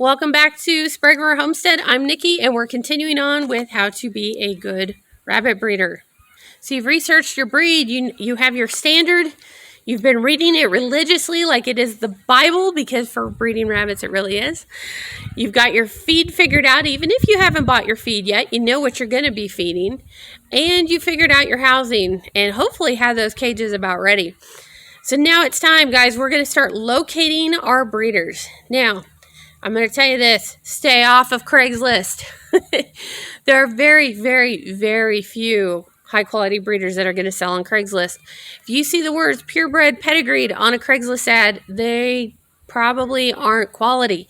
Welcome back to Sprague Homestead. I'm Nikki, and we're continuing on with how to be a good rabbit breeder. So you've researched your breed, you have your standard, you've been reading it religiously like it is the Bible, because for breeding rabbits it really is. You've got your feed figured out, even if you haven't bought your feed yet, you know what you're going to be feeding, and you figured out your housing, and hopefully have those cages about ready. So now it's time, guys. We're going to start locating our breeders. Now, I'm going to tell you this, stay off of Craigslist. There are very, very, very few high-quality breeders that are going to sell on Craigslist. If you see the words purebred pedigreed on a Craigslist ad, they probably aren't quality.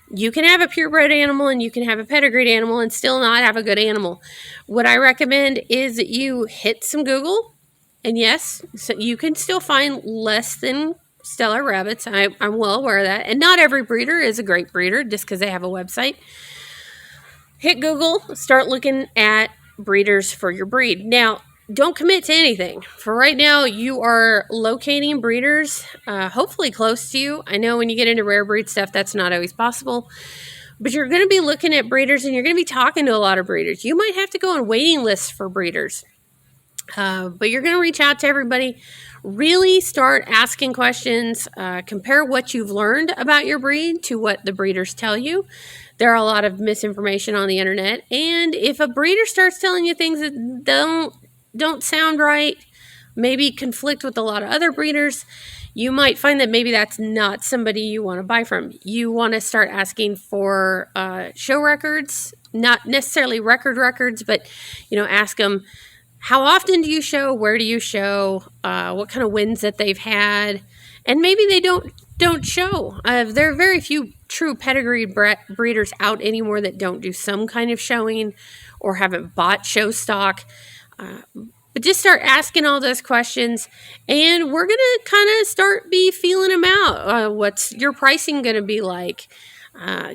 You can have a purebred animal and you can have a pedigreed animal and still not have a good animal. What I recommend is that you hit some Google, and yes, so you can still find less than stellar rabbits. I'm well aware of that. And not every breeder is a great breeder just because they have a website. Hit Google, start looking at breeders for your breed. Now, don't commit to anything. For right now, you are locating breeders, hopefully close to you. I know when you get into rare breed stuff, that's not always possible. But you're going to be looking at breeders and you're going to be talking to a lot of breeders. You might have to go on waiting lists for breeders. But you're going to reach out to everybody. Really start asking questions. Compare what you've learned about your breed to what the breeders tell you. There are a lot of misinformation on the internet. And if a breeder starts telling you things that don't sound right, maybe conflict with a lot of other breeders, you might find that maybe that's not somebody you want to buy from. You want to start asking for show records, not necessarily records, but ask them, how often do you show? Where do you show? What kind of wins that they've had? And maybe they don't show. There are very few true pedigree breeders out anymore that don't do some kind of showing or haven't bought show stock. But just start asking all those questions, and we're going to kind of start feeling them out. What's your pricing going to be like?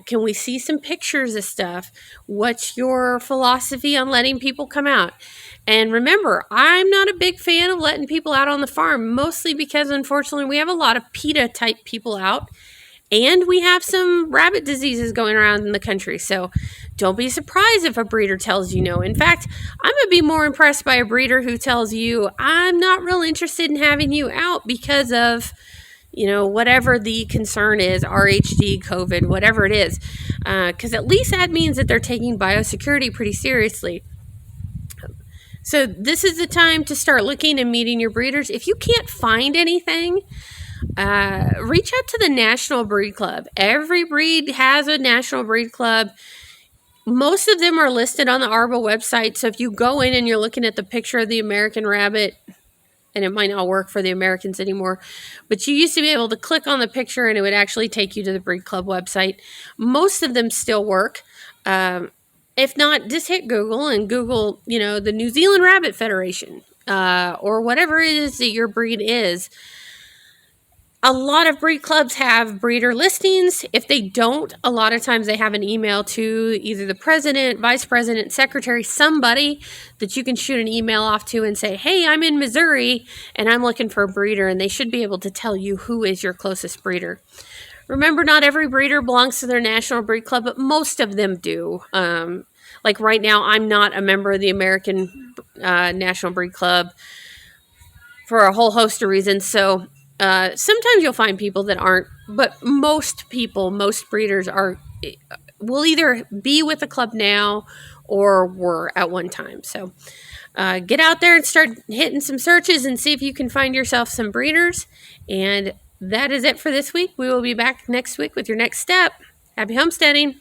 Can we see some pictures of stuff? What's your philosophy on letting people come out? And remember, I'm not a big fan of letting people out on the farm, mostly because, unfortunately, we have a lot of PETA-type people out, and we have some rabbit diseases going around in the country. So don't be surprised if a breeder tells you no. In fact, I'm going to be more impressed by a breeder who tells you, I'm not real interested in having you out because of whatever the concern is, RHD, COVID, whatever it is. Because at least that means that they're taking biosecurity pretty seriously. So this is the time to start looking and meeting your breeders. If you can't find anything, reach out to the National Breed Club. Every breed has a National Breed Club. Most of them are listed on the ARBA website. So if you go in and you're looking at the picture of the American rabbit, and it might not work for the Americans anymore, but you used to be able to click on the picture and it would actually take you to the Breed Club website. Most of them still work. If not, just hit Google and Google, the New Zealand Rabbit Federation, or whatever it is that your breed is. A lot of breed clubs have breeder listings. If they don't, a lot of times they have an email to either the president, vice president, secretary, somebody that you can shoot an email off to and say, hey, I'm in Missouri and I'm looking for a breeder, and they should be able to tell you who is your closest breeder. Remember, not every breeder belongs to their National Breed Club, but most of them do. Like right now, I'm not a member of the American National Breed Club for a whole host of reasons. So sometimes you'll find people that aren't, but most breeders will either be with the club now or were at one time. So get out there and start hitting some searches and see if you can find yourself some breeders. And that is it for this week. We will be back next week with your next step. Happy homesteading.